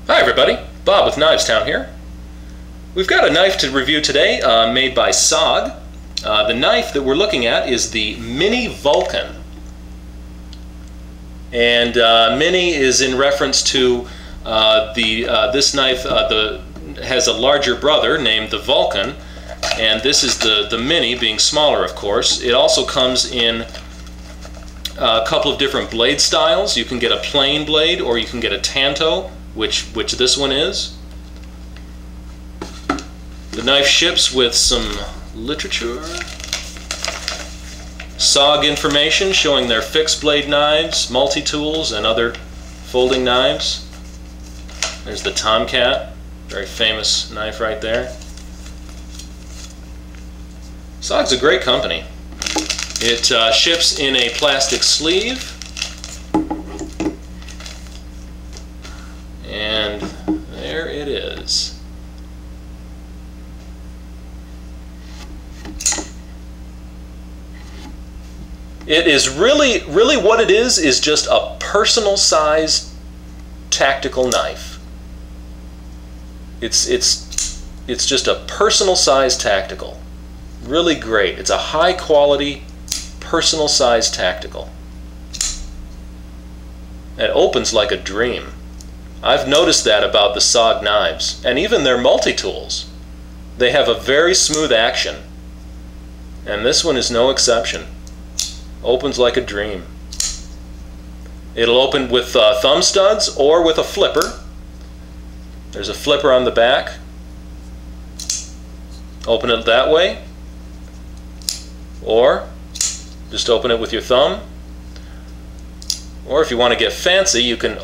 Hi everybody, Bob with Knives Town here. We've got a knife to review today made by SOG. The knife that we're looking at is the Mini Vulcan. And Mini is in reference to this knife has a larger brother named the Vulcan, and this is the Mini, being smaller of course. It also comes in a couple of different blade styles. You can get a plain blade or you can get a tanto, which this one is. The knife ships with some literature, SOG information showing their fixed blade knives, multi-tools, and other folding knives. There's the Tomcat, very famous knife right there. SOG's a great company. It ships in a plastic sleeve, and there it is. It is really what it is just a personal sized tactical knife. It's just a personal sized tactical. Really great. It's a high quality personal sized tactical. It opens like a dream. I've noticed that about the SOG knives, and even their multi-tools. They have a very smooth action, and this one is no exception. Opens like a dream. It'll open with thumb studs or with a flipper. There's a flipper on the back. Open it that way, or just open it with your thumb. Or if you want to get fancy, you can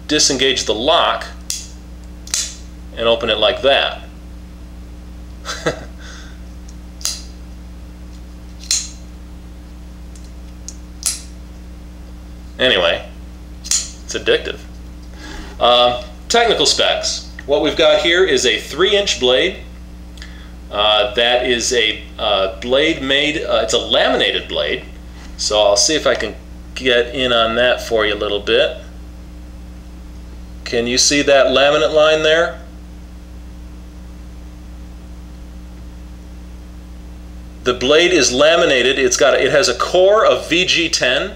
disengage the lock and open it like that. Anyway, it's addictive. Technical specs. What we've got here is a 3-inch blade. That is a blade made, it's a laminated blade. So I'll see if I can get in on that for you a little bit. Can you see that laminate line there? The blade is laminated. It has a core of VG10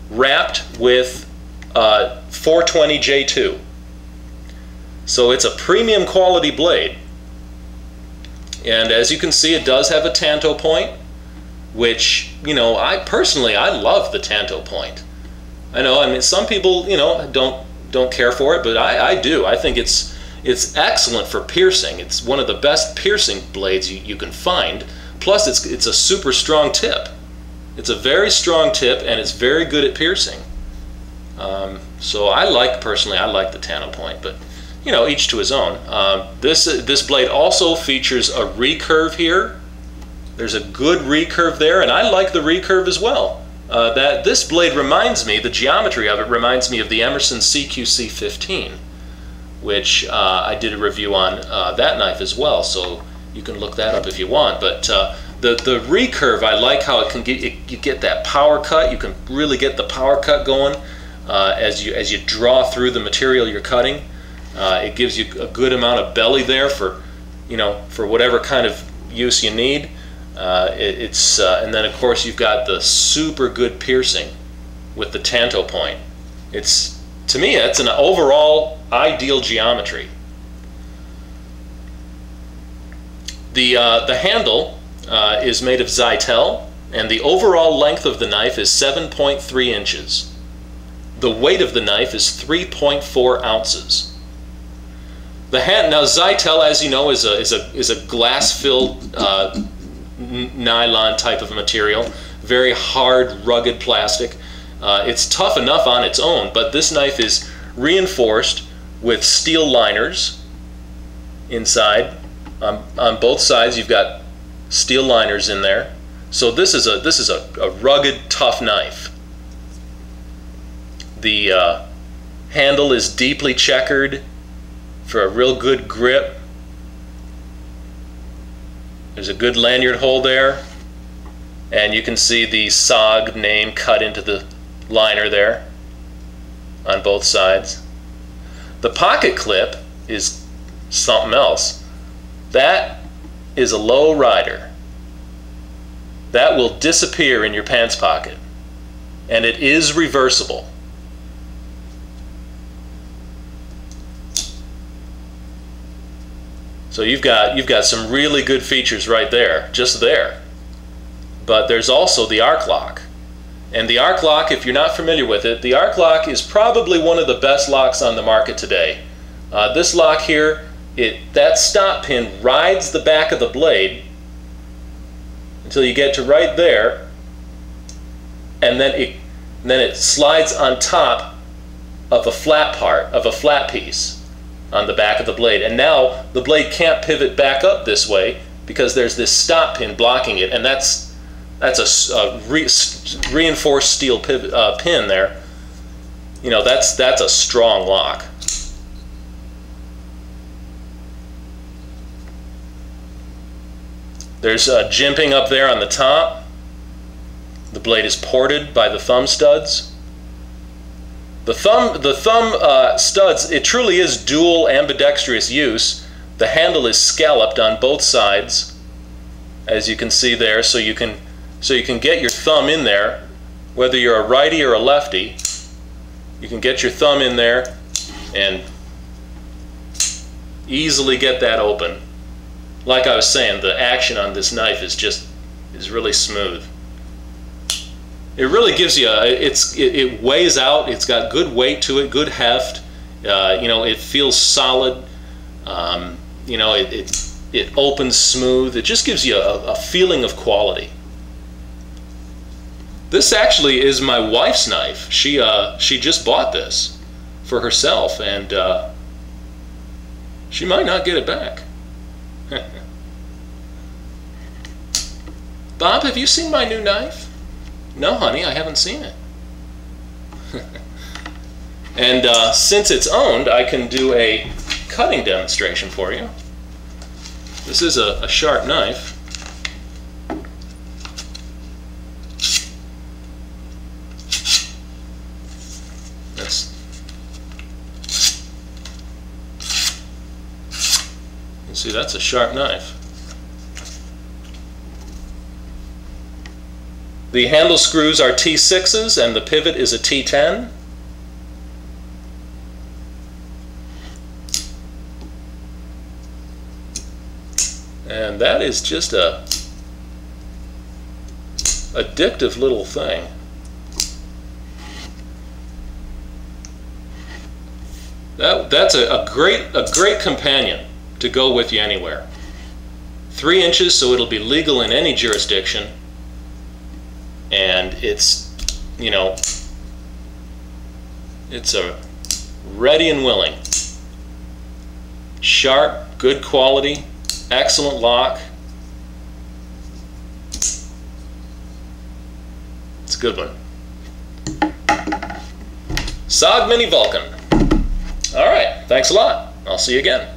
wrapped with 420J2. So it's a premium quality blade. And as you can see, it does have a tanto point, which, you know, I personally love the tanto point. I know, I mean, some people, you know, don't care for it, but I do. I think it's excellent for piercing. It's one of the best piercing blades you can find. Plus, it's a super strong tip. It's a very strong tip, and it's very good at piercing. So personally, I like the tanto point, but you know, each to his own. This blade also features a recurve here. There's a good recurve there, and I like the recurve as well. This blade reminds me, the geometry of it reminds me of the Emerson CQC15, which I did a review on that knife as well, so you can look that up if you want. But the recurve, I like how it can you get that power cut. You can really get the power cut going as you draw through the material you're cutting. It gives you a good amount of belly there for, you know, for whatever kind of use you need. And then of course you've got the super good piercing with the tanto point. To me, it's an overall ideal geometry. The handle is made of Zytel, and the overall length of the knife is 7.3 inches. The weight of the knife is 3.4 ounces. Now Zytel, as you know, is a glass-filled nylon type of material, very hard, rugged plastic. It's tough enough on its own, but this knife is reinforced with steel liners inside. On both sides, you've got steel liners in there. So this is a rugged, tough knife. The handle is deeply checkered for a real good grip. There's a good lanyard hole there, and you can see the SOG name cut into the liner there on both sides. The pocket clip is something else. That is a low rider. That will disappear in your pants pocket, and it is reversible. So you've got some really good features right there, just there. But there's also the arc lock. And the arc lock, if you're not familiar with it, the arc lock is probably one of the best locks on the market today. This lock here, that stop pin rides the back of the blade until you get to right there, and then it slides on top of a flat part, of a flat piece on the back of the blade. And now the blade can't pivot back up this way because there's this stop pin blocking it, and that's a reinforced steel pin there. You know, that's a strong lock. There's jimping up there on the top. The blade is ported by the thumb studs. The thumb studs, it truly is dual ambidextrous use. The handle is scalloped on both sides, as you can see there, so you can get your thumb in there, whether you're a righty or a lefty. You can get your thumb in there and easily get that open. Like I was saying, the action on this knife is really smooth. It really gives you it weighs out. It's got good weight to it, good heft. You know, it feels solid. You know, it opens smooth. It just gives you a feeling of quality. This actually is my wife's knife. She just bought this for herself, and she might not get it back. Bob, have you seen my new knife? No, honey, I haven't seen it. And since it's owned, I can do a cutting demonstration for you. This is a sharp knife. You see, that's a sharp knife. The handle screws are T6s and the pivot is a T10. And that is just a addictive little thing. That's a great companion to go with you anywhere. 3 inches, so it'll be legal in any jurisdiction. And it's, you know, it's a ready and willing. Sharp, good quality, excellent lock. It's a good one. SOG Mini Vulcan. All right, thanks a lot. I'll see you again.